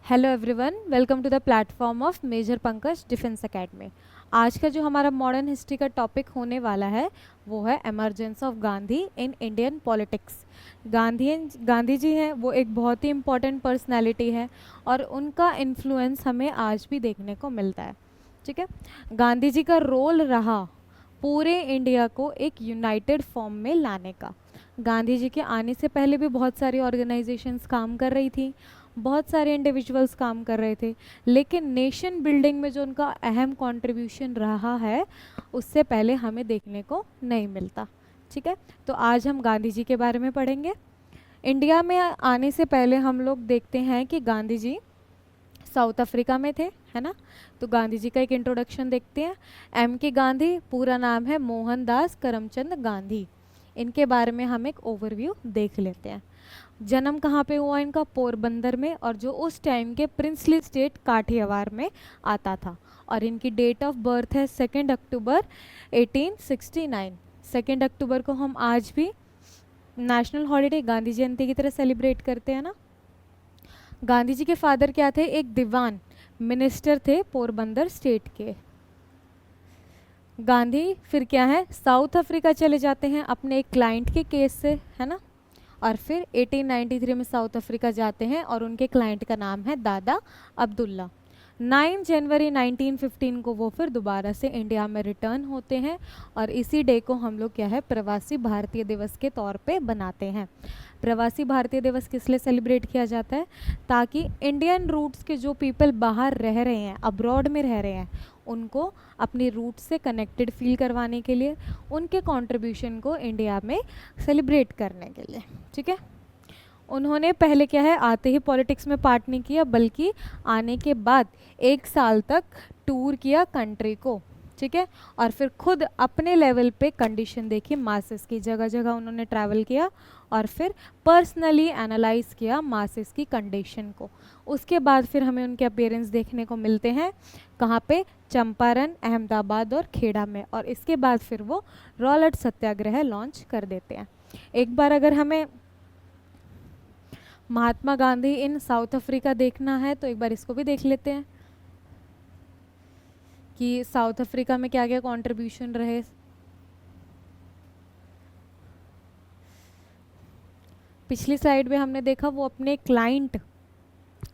Hello everyone, welcome to the platform of major Pankaj defence academy. आज का जो हमारा मॉडर्न हिस्ट्री का टॉपिक होने वाला है वो है emergence of Gandhi in Indian politics. Gandhi ji हैं, वो एक बहुत ही इम्पॉर्टेंट पर्सनालिटी है और उनका इन्फ्लुएंस हमें आज भी देखने को मिलता है। ठीक है, गांधी जी का रोल रहा पूरे इंडिया को एक यूनाइटेड फॉर्म में लाने का। गांधी जी के आने से पहले भी बहुत सारी ऑर्गेनाइजेशंस काम कर रही थी, बहुत सारे इंडिविजुअल्स काम कर रहे थे, लेकिन नेशन बिल्डिंग में जो उनका अहम कंट्रीब्यूशन रहा है उससे पहले हमें देखने को नहीं मिलता। ठीक है, तो आज हम गांधी जी के बारे में पढ़ेंगे। इंडिया में आने से पहले हम लोग देखते हैं कि गांधी जी साउथ अफ्रीका में थे, है ना। तो गांधी जी का एक इंट्रोडक्शन देखते हैं। एम के गांधी पूरा नाम है मोहनदास करमचंद गांधी। इनके बारे में हम एक ओवरव्यू देख लेते हैं। जन्म कहाँ पे हुआ इनका? पोरबंदर में, और जो उस टाइम के प्रिंसली स्टेट काठियावाड़ में आता था। और इनकी डेट ऑफ बर्थ है 2 अक्टूबर 1869। 2 अक्टूबर को हम आज भी नेशनल हॉलीडे गांधी जयंती की तरह सेलिब्रेट करते हैं ना। गांधी जी के फादर क्या थे? एक दीवान मिनिस्टर थे पोरबंदर स्टेट के। गांधी फिर क्या है, साउथ अफ्रीका चले जाते हैं अपने एक क्लाइंट के केस से, है ना। और फिर 1893 में साउथ अफ्रीका जाते हैं और उनके क्लाइंट का नाम है दादा अब्दुल्ला। 9 जनवरी 1915 को वो फिर दोबारा से इंडिया में रिटर्न होते हैं और इसी डे को हम लोग क्या है, प्रवासी भारतीय दिवस के तौर पे बनाते हैं। प्रवासी भारतीय दिवस किस लिए सेलिब्रेट किया जाता है? ताकि इंडियन रूट्स के जो पीपल बाहर रह रहे हैं, अब्रॉड में रह रहे हैं, उनको अपनी रूट से कनेक्टेड फील करवाने के लिए, उनके कंट्रीब्यूशन को इंडिया में सेलिब्रेट करने के लिए। ठीक है, उन्होंने पहले क्या है, आते ही पॉलिटिक्स में पार्ट नहीं किया, बल्कि आने के बाद 1 साल तक टूर किया कंट्री को। ठीक है, और फिर खुद अपने लेवल पे कंडीशन देखी मासेस की, जगह जगह उन्होंने ट्रैवल किया और फिर पर्सनली एनालाइज किया मासेस की कंडीशन को। उसके बाद फिर हमें उनके अपीयरेंस देखने को मिलते हैं कहाँ पे? चंपारण, अहमदाबाद और खेड़ा में। और इसके बाद फिर वो रॉलेट सत्याग्रह लॉन्च कर देते हैं। एक बार अगर हमें महात्मा गांधी इन साउथ अफ्रीका देखना है तो एक बार इसको भी देख लेते हैं कि साउथ अफ्रीका में क्या क्या कंट्रीब्यूशन रहे। पिछली स्लाइड में हमने देखा वो अपने क्लाइंट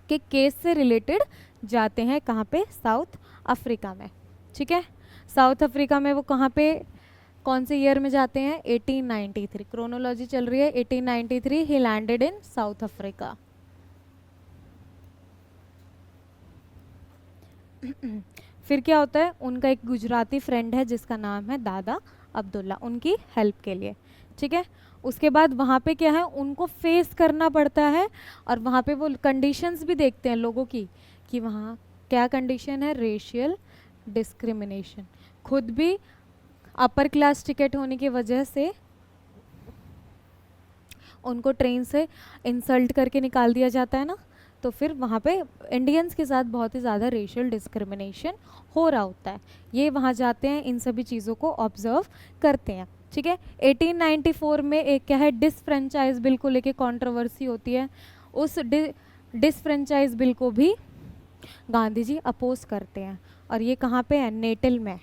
के केस से रिलेटेड जाते हैं कहाँ पे? साउथ अफ्रीका में। ठीक है, साउथ अफ्रीका में वो कहाँ पे, कौन से ईयर में जाते हैं? 1893। क्रोनोलॉजी चल रही है 1893 ही लैंडेड इन साउथ अफ्रीका। फिर क्या होता है, उनका एक गुजराती फ्रेंड है जिसका नाम है दादा अब्दुल्ला, उनकी हेल्प के लिए। ठीक है, उसके बाद वहाँ पे क्या है, उनको फेस करना पड़ता है और वहाँ पे वो कंडीशंस भी देखते हैं लोगों की कि वहाँ क्या कंडीशन है, रेशियल डिस्क्रिमिनेशन। खुद भी अपर क्लास टिकट होने की वजह से उनको ट्रेन से इंसल्ट करके निकाल दिया जाता है ना। तो फिर वहाँ पे इंडियंस के साथ बहुत ही ज़्यादा रेशियल डिस्क्रिमिनेशन हो रहा होता है। ये वहाँ जाते हैं, इन सभी चीज़ों को ऑब्जर्व करते हैं। ठीक है, 1894 में एक क्या है, डिसफ्रेंचाइज बिल को लेके कंट्रोवर्सी होती है। उस डिसफ्रेंचाइज बिल को भी गांधी जी अपोज करते हैं और ये कहाँ पे है? नेटल में।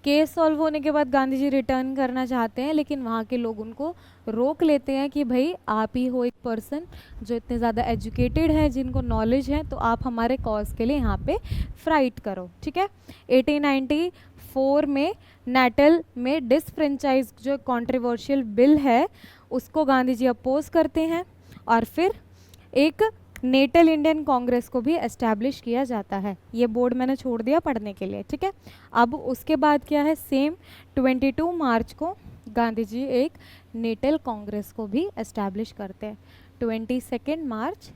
केस सॉल्व होने के बाद गांधी जी रिटर्न करना चाहते हैं, लेकिन वहाँ के लोग उनको रोक लेते हैं कि भाई आप ही हो एक पर्सन जो इतने ज़्यादा एजुकेटेड है, जिनको नॉलेज है, तो आप हमारे कॉज के लिए यहाँ पे फाइट करो। ठीक है, 1894 में नेटल में डिसफ्रेंचाइज जो कंट्रोवर्शियल बिल है उसको गांधी जी अपोज करते हैं और फिर एक नेटल इंडियन कांग्रेस को भी एस्टैब्लिश किया जाता है। ये बोर्ड मैंने छोड़ दिया पढ़ने के लिए। ठीक है, अब उसके बाद क्या है, सेम 22 मार्च को गांधी जी एक नेटल कांग्रेस को भी एस्टैब्लिश करते हैं। 22 मार्च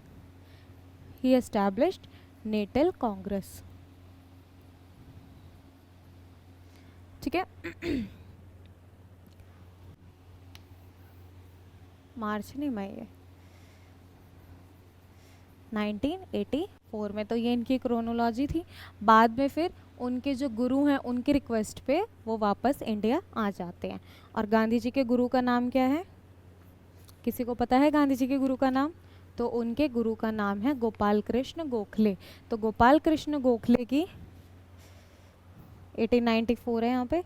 ही एस्टैब्लिश्ड नेटल कांग्रेस। ठीक है, मार्च नहीं, मई है 1984 में। तो ये इनकी क्रोनोलॉजी थी। बाद में फिर उनके जो गुरु हैं उनकी रिक्वेस्ट पे वो वापस इंडिया आ जाते हैं। और गांधी जी के गुरु का नाम क्या है? किसी को पता है गांधी जी के गुरु का नाम? तो उनके गुरु का नाम है गोपाल कृष्ण गोखले। तो गोपाल कृष्ण गोखले की 1894 है यहाँ पे।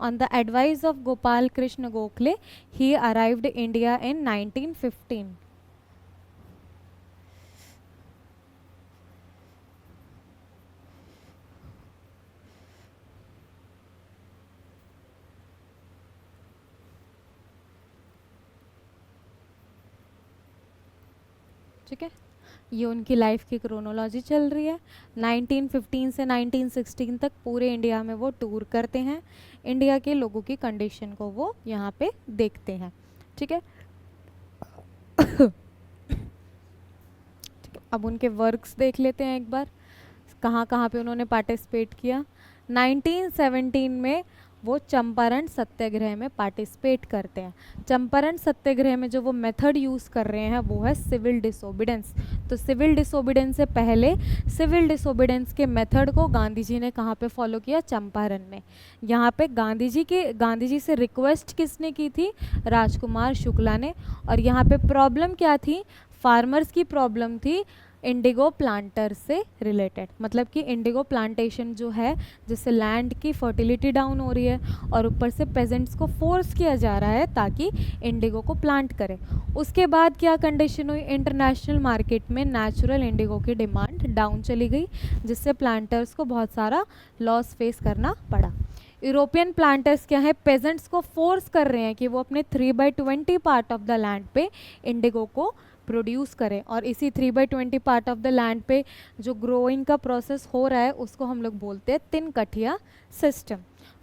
On the advice of Gopal Krishna Gokhale, he arrived India in 1915. ठीक है, ये उनकी लाइफ की क्रोनोलॉजी चल रही है। 1915 से 1916 तक पूरे इंडिया में वो टूर करते हैं, इंडिया के लोगों की कंडीशन को वो यहाँ पे देखते हैं। ठीक है ठीक है, अब उनके वर्क्स देख लेते हैं एक बार, कहाँ कहाँ पे उन्होंने पार्टिसिपेट किया। 1917 में वो चंपारण सत्याग्रह में पार्टिसिपेट करते हैं। चंपारण सत्याग्रह में जो वो मेथड यूज़ कर रहे हैं वो है सिविल डिसोबीडेंस। तो सिविल डिसोबीडेंस से पहले सिविल डिसोबीडेंस के मेथड को गांधी जी ने कहाँ पे फॉलो किया? चंपारण में। यहाँ पे गांधी जी से रिक्वेस्ट किसने की थी? राजकुमार शुक्ला ने। और यहाँ पे प्रॉब्लम क्या थी? फार्मर्स की प्रॉब्लम थी इंडिगो प्लांटर से रिलेटेड, मतलब कि इंडिगो प्लांटेशन जो है जिससे लैंड की फर्टिलिटी डाउन हो रही है और ऊपर से पेजेंट्स को फोर्स किया जा रहा है ताकि इंडिगो को प्लांट करें। उसके बाद क्या कंडीशन हुई? इंटरनेशनल मार्केट में नेचुरल इंडिगो की डिमांड डाउन चली गई, जिससे प्लांटर्स को बहुत सारा लॉस फेस करना पड़ा। यूरोपियन प्लांटर्स क्या है? पेजेंट्स को फोर्स कर रहे हैं कि वो अपने 3/20 पार्ट ऑफ द लैंड पे इंडिगो को प्रोड्यूस करें, और इसी 3/20 पार्ट ऑफ द लैंड पे जो ग्रोइंग का प्रोसेस हो रहा है उसको हम लोग बोलते हैं तिन कठिया सिस्टम।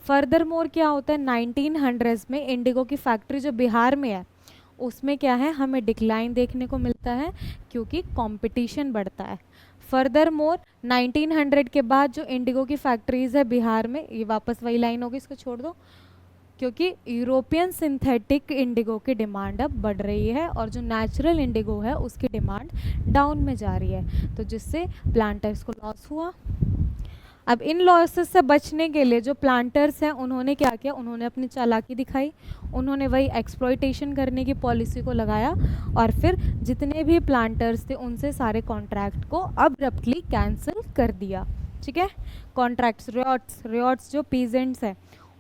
फर्दर मोर क्या होता है? 1900s में इंडिगो की फैक्ट्री जो बिहार में है उसमें क्या है? हमें डिक्लाइन देखने को मिलता है क्योंकि कंपटीशन बढ़ता है। फर्दर मोर 1900 के बाद जो इंडिगो की फैक्ट्रीज़ है बिहार में, ये वापस वही लाइन होगी, इसको छोड़ दो, क्योंकि यूरोपियन सिंथेटिक इंडिगो की डिमांड अब बढ़ रही है और जो नेचुरल इंडिगो है उसकी डिमांड डाउन में जा रही है, तो जिससे प्लांटर्स को लॉस हुआ। अब इन लॉसेस से बचने के लिए जो प्लांटर्स हैं उन्होंने क्या किया? उन्होंने अपनी चालाकी दिखाई, उन्होंने वही एक्सप्लॉयटेशन करने की पॉलिसी को लगाया और फिर जितने भी प्लांटर्स थे उनसे सारे कॉन्ट्रैक्ट को अब्रप्टली कैंसिल कर दिया। ठीक है, कॉन्ट्रैक्ट्स, रियॉट्स जो पीजेंट्स हैं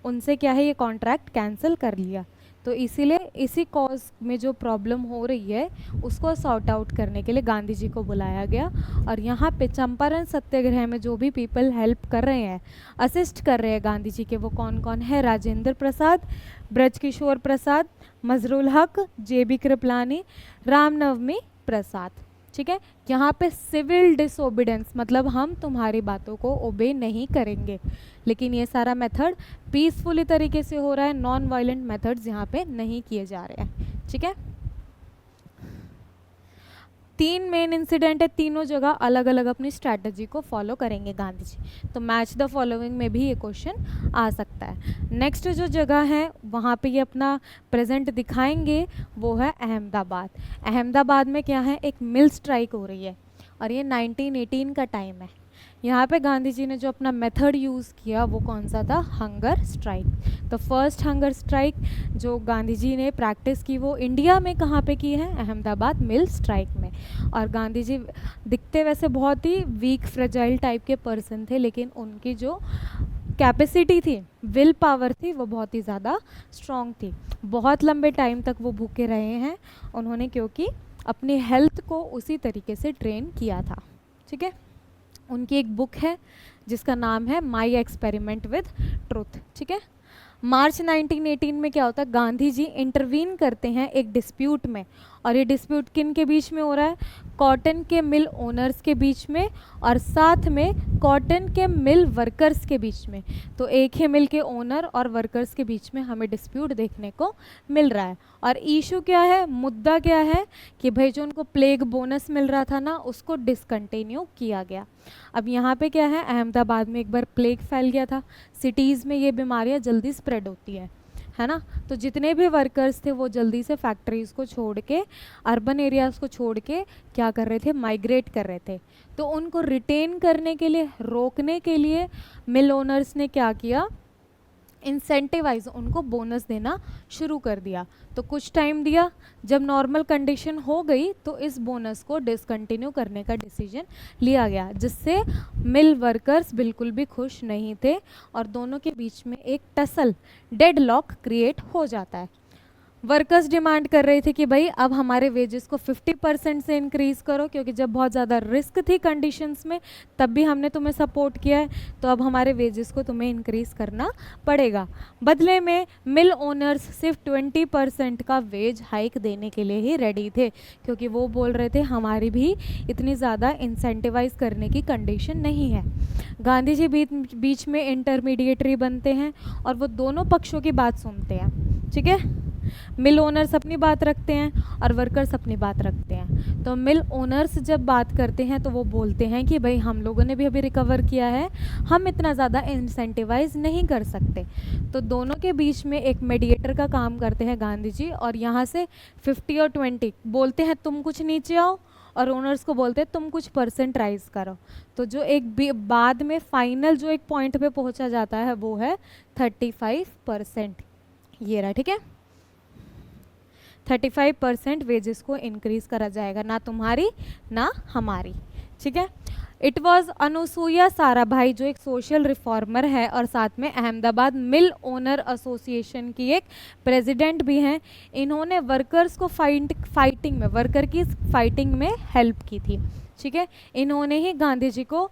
उनसे क्या है? ये कॉन्ट्रैक्ट कैंसिल कर लिया। तो इसीलिए इसी कॉज में जो प्रॉब्लम हो रही है उसको सॉर्ट आउट करने के लिए गांधी जी को बुलाया गया। और यहाँ पे चंपारण सत्याग्रह में जो भी पीपल हेल्प कर रहे हैं, असिस्ट कर रहे हैं गांधी जी के, वो कौन कौन है? राजेंद्र प्रसाद, ब्रजकिशोर प्रसाद, मजरुल हक, JB कृपलानी, रामनवमी प्रसाद। ठीक है, यहाँ पे सिविल डिसोबीडेंस मतलब हम तुम्हारी बातों को ओबे नहीं करेंगे, लेकिन ये सारा मेथड पीसफुली तरीके से हो रहा है, नॉन वायलेंट मेथड्स यहाँ पे नहीं किए जा रहे हैं। ठीक है, 3 मेन इंसिडेंट है, तीनों जगह अलग अलग अपनी स्ट्रैटेजी को फॉलो करेंगे गांधी जी। तो मैच द फॉलोइंग में भी ये क्वेश्चन आ सकता है। नेक्स्ट जो जगह है वहाँ पे ये अपना प्रेजेंट दिखाएंगे, वो है अहमदाबाद। अहमदाबाद में क्या है? एक मिल स्ट्राइक हो रही है और ये 1918 का टाइम है। यहाँ पे गांधी जी ने जो अपना मेथड यूज़ किया वो कौन सा था? Hunger strike. तो फर्स्ट हंगर स्ट्राइक जो गांधी जी ने प्रैक्टिस की वो इंडिया में कहाँ पे की है? अहमदाबाद मिल स्ट्राइक में। और गांधी जी दिखते वैसे बहुत ही वीक फ्रेजाइल टाइप के पर्सन थे, लेकिन उनकी जो कैपेसिटी थी, विल पावर थी, वो बहुत ही ज़्यादा स्ट्रॉन्ग थी। बहुत लंबे टाइम तक वो भूखे रहे हैं उन्होंने, क्योंकि अपनी हेल्थ को उसी तरीके से ट्रेन किया था। ठीक है, उनकी एक बुक है जिसका नाम है माई एक्सपेरिमेंट विद ट्रुथ। ठीक है, मार्च 1918 में क्या होता है? गांधी जी इंटरवीन करते हैं एक डिस्प्यूट में, और ये डिस्प्यूट किन के बीच में हो रहा है? कॉटन के मिल ओनर्स के बीच में और साथ में कॉटन के मिल वर्कर्स के बीच में। तो एक ही मिल के ओनर और वर्कर्स के बीच में हमें डिस्प्यूट देखने को मिल रहा है। और इशू क्या है? मुद्दा क्या है? कि भाई जो उनको प्लेग बोनस मिल रहा था ना, उसको डिसकंटिन्यू किया गया। अब यहाँ पे क्या है? अहमदाबाद में एक बार प्लेग फैल गया था। सिटीज़ में ये बीमारियाँ जल्दी स्प्रेड होती है ना, तो जितने भी वर्कर्स थे वो जल्दी से फैक्ट्रीज़ को छोड़ के, अर्बन एरियाज़ को छोड़ के क्या कर रहे थे? माइग्रेट कर रहे थे। तो उनको रिटेन करने के लिए, रोकने के लिए मिल ओनर्स ने क्या किया? इंसेंटिवाइज, उनको बोनस देना शुरू कर दिया। तो कुछ टाइम दिया, जब नॉर्मल कंडीशन हो गई तो इस बोनस को डिसकंटिन्यू करने का डिसीजन लिया गया, जिससे मिल वर्कर्स बिल्कुल भी खुश नहीं थे और दोनों के बीच में एक टसल, डेडलॉक क्रिएट हो जाता है। वर्कर्स डिमांड कर रहे थे कि भाई अब हमारे वेजेस को 50% से इंक्रीज़ करो, क्योंकि जब बहुत ज़्यादा रिस्क थी कंडीशंस में तब भी हमने तुम्हें सपोर्ट किया है, तो अब हमारे वेजेस को तुम्हें इंक्रीज़ करना पड़ेगा। बदले में मिल ओनर्स सिर्फ 20% का वेज हाइक देने के लिए ही रेडी थे, क्योंकि वो बोल रहे थे हमारी भी इतनी ज़्यादा इंसेंटिवाइज करने की कंडीशन नहीं है। गांधी जी बीच में इंटरमीडिएटरी बनते हैं और वो दोनों पक्षों की बात सुनते हैं। ठीक है, मिल ओनर्स अपनी बात रखते हैं और वर्कर्स अपनी बात रखते हैं। तो मिल ओनर्स जब बात करते हैं तो वो बोलते हैं कि भाई हम लोगों ने भी अभी रिकवर किया है, हम इतना ज़्यादा इंसेंटिवाइज नहीं कर सकते। तो दोनों के बीच में एक मीडिएटर का काम करते हैं गांधी जी, और यहाँ से 50 और 20 बोलते हैं तुम कुछ नीचे आओ, और ओनर्स को बोलते हैं तुम कुछ परसेंट राइज करो। तो जो एक बाद में फाइनल जो एक पॉइंट पे पहुंचा जाता है वो है 35%। ये रहा, ठीक है, 35% वेजेस को इंक्रीज करा जाएगा, ना तुम्हारी ना हमारी। ठीक है, इट वॉज अनुसुईया साराभाई, जो एक सोशल रिफॉर्मर है और साथ में अहमदाबाद मिल ओनर एसोसिएशन की एक प्रेसिडेंट भी हैं। इन्होंने वर्कर्स को फाइटिंग में, वर्कर की फाइटिंग में हेल्प की थी। ठीक है, इन्होंने ही गांधी जी को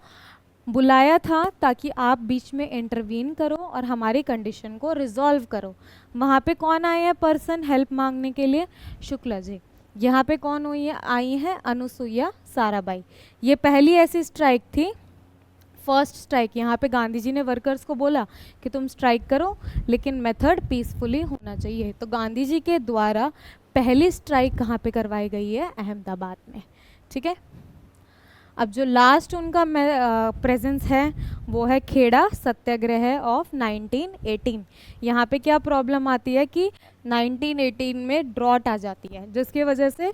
बुलाया था ताकि आप बीच में इंटरवीन करो और हमारी कंडीशन को रिजॉल्व करो। वहाँ पे कौन आए हैं पर्सन हेल्प मांगने के लिए? शुक्ला जी। यहाँ पे कौन आई है? अनुसुईया साराभाई। ये पहली ऐसी स्ट्राइक थी, फर्स्ट स्ट्राइक। यहाँ पे गांधी जी ने वर्कर्स को बोला कि तुम स्ट्राइक करो, लेकिन मेथड पीसफुली होना चाहिए। तो गांधी जी के द्वारा पहली स्ट्राइक कहाँ पे करवाई गई है? अहमदाबाद में। ठीक है, अब जो लास्ट उनका प्रेजेंस है वो है खेड़ा सत्याग्रह ऑफ 1918। यहाँ पे क्या प्रॉब्लम आती है कि 1918 में ड्रॉट आ जाती है, जिसकी वजह से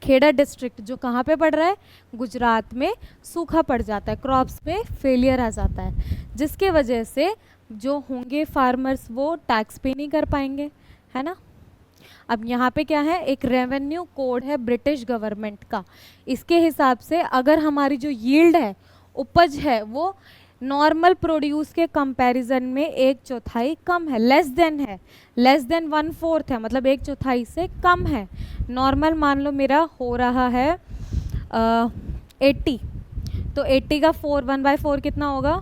खेड़ा डिस्ट्रिक्ट जो कहाँ पे पड़ रहा है? गुजरात में, सूखा पड़ जाता है, क्रॉप्स पे फेलियर आ जाता है, जिसके वजह से जो होंगे फार्मर्स वो टैक्स पे नहीं कर पाएंगे, है ना। अब यहाँ पे क्या है? एक रेवेन्यू कोड है ब्रिटिश गवर्नमेंट का। इसके हिसाब से अगर हमारी जो यील्ड है, उपज है, वो नॉर्मल प्रोड्यूस के कंपैरिजन में 1/4 कम है, लेस देन है, लेस देन 1/4 है, मतलब 1/4 से कम है। नॉर्मल मान लो मेरा हो रहा है 80, तो 80 का 1/4 कितना होगा?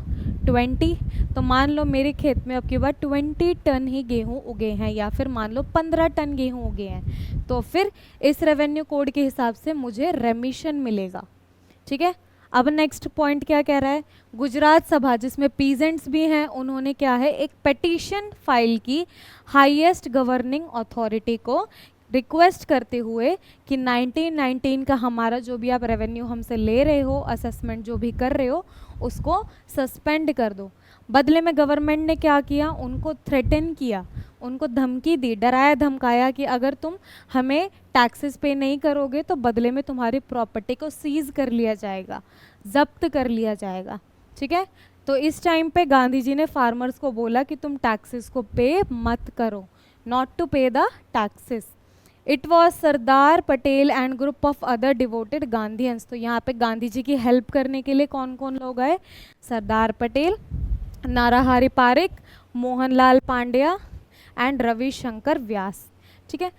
20। तो मान लो मेरे खेत में अब की बार 20 टन ही गेहूं उगे हैं, या फिर मान लो 15 टन गेहूं उगे हैं, तो फिर इस रेवेन्यू कोड के हिसाब से मुझे रेमिशन मिलेगा। ठीक है, अब नेक्स्ट पॉइंट क्या कह रहा है? गुजरात सभा, जिसमें पीजेंट्स भी हैं, उन्होंने क्या है? एक पिटीशन फाइल की हाईएस्ट गवर्निंग अथॉरिटी को रिक्वेस्ट करते हुए कि 1919 का हमारा जो भी आप रेवेन्यू हमसे ले रहे हो, असेसमेंट जो भी कर रहे हो, उसको सस्पेंड कर दो। बदले में गवर्नमेंट ने क्या किया? उनको थ्रेटन किया, उनको धमकी दी, डराया धमकाया कि अगर तुम हमें टैक्सेस पे नहीं करोगे तो बदले में तुम्हारी प्रॉपर्टी को सीज कर लिया जाएगा, जब्त कर लिया जाएगा। ठीक है, तो इस टाइम पे गांधी जी ने फार्मर्स को बोला कि तुम टैक्सेस को पे मत करो, not to pay the taxes. It was Sardar Patel and group of other devoted Gandhians. तो यहाँ पे गांधी जी की हेल्प करने के लिए कौन कौन लोग आए? सरदार पटेल, नाराहारी पारिक, मोहनलाल पांड्या एंड रविशंकर व्यास। ठीक है,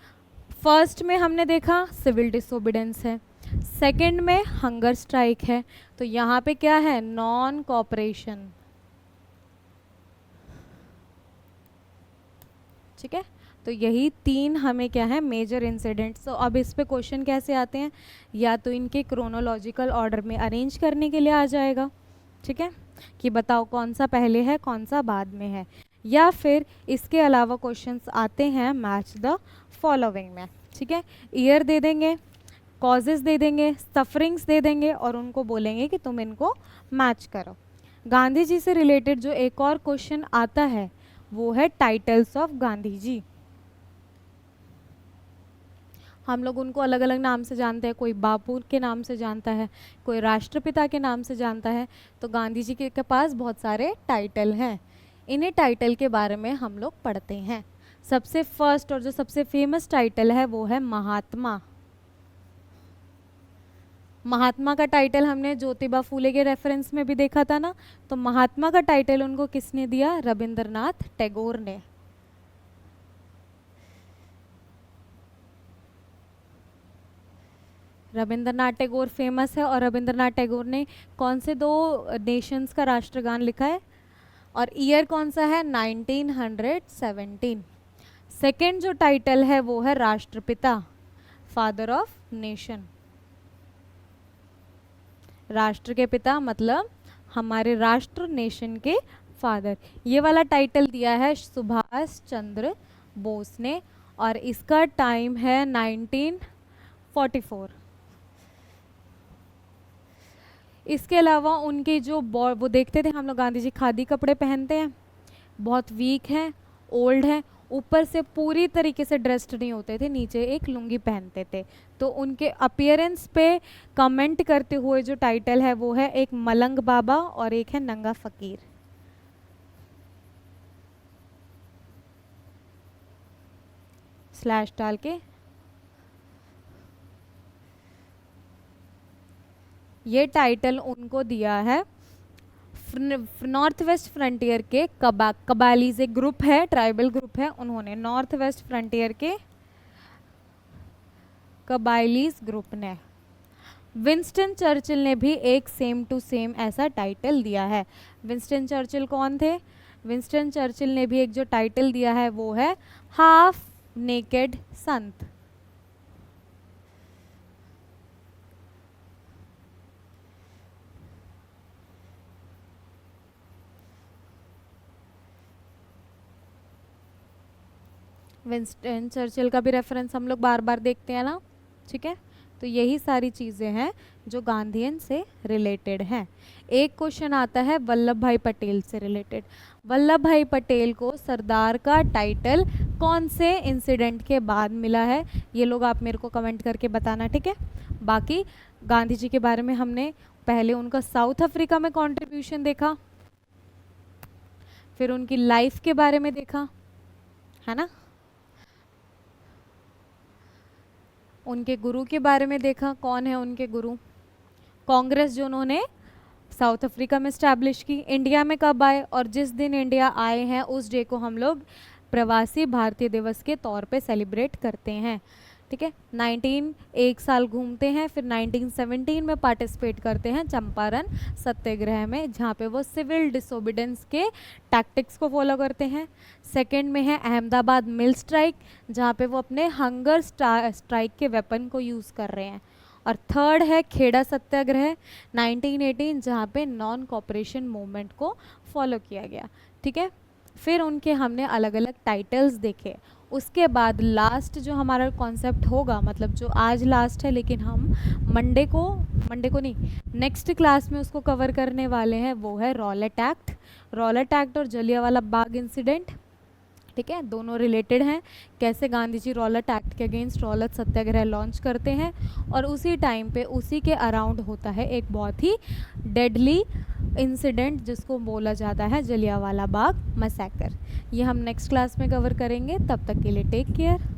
फर्स्ट में हमने देखा सिविल डिसोबीडेंस है, सेकंड में हंगर स्ट्राइक है, तो यहाँ पे क्या है? Non cooperation. ठीक है, तो यही 3 हमें क्या है? Major incidents. तो अब इस पे क्वेश्चन कैसे आते हैं? या तो इनके क्रोनोलॉजिकल ऑर्डर में अरेंज करने के लिए आ जाएगा, ठीक है, कि बताओ कौन सा पहले है कौन सा बाद में है, या फिर इसके अलावा क्वेश्चंस आते हैं मैच द फॉलोइंग में। ठीक है, ईयर दे देंगे, कॉजेज दे देंगे, सफरिंग्स दे देंगे और उनको बोलेंगे कि तुम इनको मैच करो। गांधी जी से रिलेटेड जो एक और क्वेश्चन आता है वो है टाइटल्स ऑफ गांधी जी। हम लोग उनको अलग अलग नाम से जानते हैं, कोई बापू के नाम से जानता है, कोई राष्ट्रपिता के नाम से जानता है, तो गांधी जी के पास बहुत सारे टाइटल हैं। इन्हीं टाइटल के बारे में हम लोग पढ़ते हैं। सबसे फर्स्ट और जो सबसे फेमस टाइटल है वो है महात्मा। महात्मा का टाइटल हमने ज्योतिबा फूले के रेफरेंस में भी देखा था ना, तो महात्मा का टाइटल उनको किसने दिया? रविंद्रनाथ टैगोर ने। रविंद्रनाथ टैगोर फेमस है, और रविंद्रनाथ टैगोर ने कौन से 2 नेशंस का राष्ट्रगान लिखा है, और ईयर कौन सा है? 1917। सेकेंड जो टाइटल है वो है राष्ट्रपिता, फादर ऑफ नेशन। राष्ट्र के पिता मतलब हमारे राष्ट्र, नेशन के फादर। ये वाला टाइटल दिया है सुभाष चंद्र बोस ने, और इसका टाइम है 1944। इसके अलावा उनकी जो वो देखते थे हम लोग, गांधी जी खादी कपड़े पहनते हैं, बहुत वीक हैं, ओल्ड हैं, ऊपर से पूरी तरीके से ड्रेस्ड नहीं होते थे, नीचे एक लुंगी पहनते थे। तो उनके अपीयरेंस पे कमेंट करते हुए जो टाइटल है वो है एक मलंग बाबा और एक है नंगा फकीर। स्लैश डाल के ये टाइटल उनको दिया है नॉर्थ वेस्ट फ्रंटियर के कबालीज, एक ग्रुप है, ट्राइबल ग्रुप है, उन्होंने नॉर्थ वेस्ट फ्रंटियर के कबालीज ग्रुप ने। विंस्टन चर्चिल ने भी एक सेम टू सेम ऐसा टाइटल दिया है। विंस्टन चर्चिल कौन थे? विंस्टन चर्चिल ने भी एक जो टाइटल दिया है वो है हाफ नेकेड संत। विंस्टन चर्चिल का भी रेफरेंस हम लोग बार बार देखते हैं ना, ठीक है। तो यही सारी चीज़ें हैं जो गांधीयन से रिलेटेड हैं। एक क्वेश्चन आता है वल्लभ भाई पटेल से रिलेटेड। वल्लभ भाई पटेल को सरदार का टाइटल कौन से इंसिडेंट के बाद मिला है? ये लोग आप मेरे को कमेंट करके बताना, ठीक है। बाकी गांधी जी के बारे में हमने पहले उनका साउथ अफ्रीका में कंट्रीब्यूशन देखा, फिर उनकी लाइफ के बारे में देखा, है ना, उनके गुरु के बारे में देखा, कौन है उनके गुरु, कांग्रेस जो उन्होंने साउथ अफ्रीका में स्टैब्लिश की, इंडिया में कब आए, और जिस दिन इंडिया आए हैं उस डे को हम लोग प्रवासी भारतीय दिवस के तौर पे सेलिब्रेट करते हैं, ठीक है। 1 साल घूमते हैं, फिर 1917 में पार्टिसिपेट करते हैं चंपारण सत्याग्रह में, जहाँ पे वो सिविल डिसोबीडेंस के टैक्टिक्स को फॉलो करते हैं। सेकंड में है अहमदाबाद मिल स्ट्राइक, जहाँ पे वो अपने हंगर स्ट्राइक के वेपन को यूज़ कर रहे हैं। और थर्ड है खेड़ा सत्याग्रह 1918, जहाँ पे नॉन कॉपरेशन मूवमेंट को फॉलो किया गया, ठीक है। फिर उनके हमने अलग अलग टाइटल्स देखे। उसके बाद लास्ट जो हमारा कॉन्सेप्ट होगा, मतलब जो आज लास्ट है, लेकिन हम मंडे को नहीं, नेक्स्ट क्लास में उसको कवर करने वाले हैं, वो है रॉलेट एक्ट। रॉलेट एक्ट और जलियांवाला बाग इंसिडेंट, ठीक है, दोनों रिलेटेड हैं। कैसे गांधी जी रॉलेट एक्ट के अगेंस्ट रॉलेट सत्याग्रह लॉन्च करते हैं, और उसी टाइम पे उसी के अराउंड होता है एक बहुत ही डेडली इंसिडेंट जिसको बोला जाता है जलियांवाला बाग मैसेकर। ये हम नेक्स्ट क्लास में कवर करेंगे। तब तक के लिए टेक केयर।